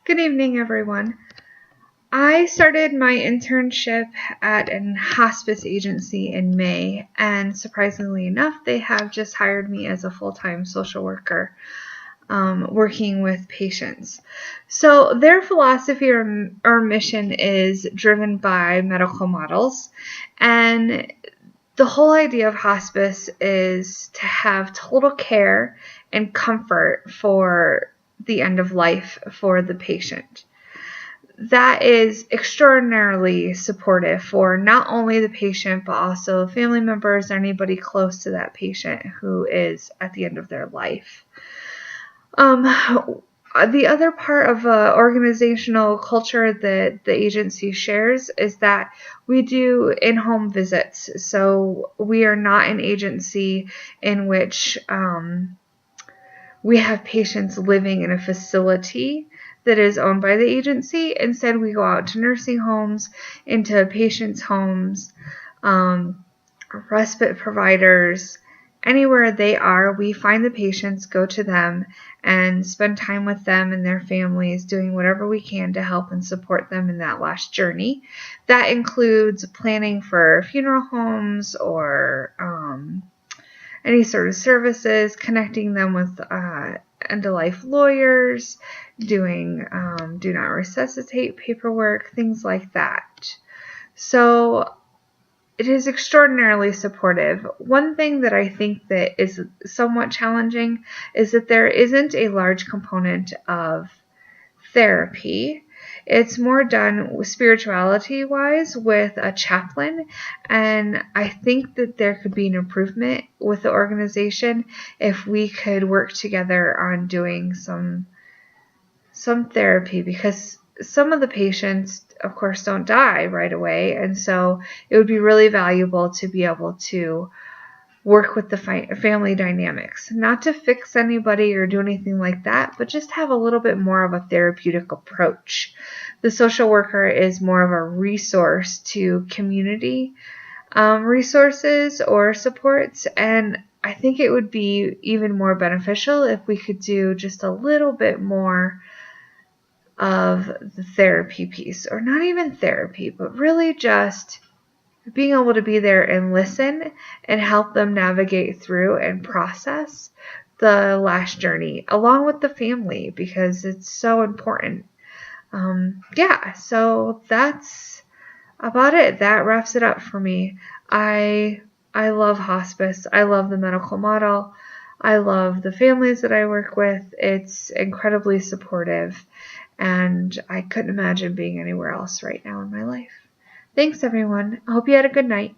Good evening, everyone. I started my internship at an hospice agency in May, and surprisingly enough, they have just hired me as a full-time social worker working with patients. So their philosophy or mission is driven by medical models, and the whole idea of hospice is to have total care and comfort for the end of life for the patient. That is extraordinarily supportive for not only the patient, but also family members or anybody close to that patient who is at the end of their life. The other part of organizational culture that the agency shares is that we do in-home visits. So we are not an agency in which we have patients living in a facility that is owned by the agency. Instead, we go out to nursing homes, into patients' homes, respite providers, anywhere they are. We find the patients, go to them, and spend time with them and their families, doing whatever we can to help and support them in that last journey. That includes planning for funeral homes or any sort of services, connecting them with end-of-life lawyers, doing do not resuscitate paperwork, things like that. So it is extraordinarily supportive. One thing that I think that is somewhat challenging is that there isn't a large component of therapy. It's more done spirituality-wise with a chaplain, and I think that there could be an improvement with the organization if we could work together on doing some therapy, because some of the patients, of course, don't die right away, and so it would be really valuable to be able to work with the family dynamics, not to fix anybody or do anything like that, but just have a little bit more of a therapeutic approach. The social worker is more of a resource to community resources or supports, and I think it would be even more beneficial if we could do just a little bit more of the therapy piece, or not even therapy, but really just being able to be there and listen and help them navigate through and process the last journey along with the family, because it's so important. So that's about it. That wraps it up for me. I love hospice. I love the medical model. I love the families that I work with. It's incredibly supportive, and I couldn't imagine being anywhere else right now in my life. Thanks, everyone. I hope you had a good night.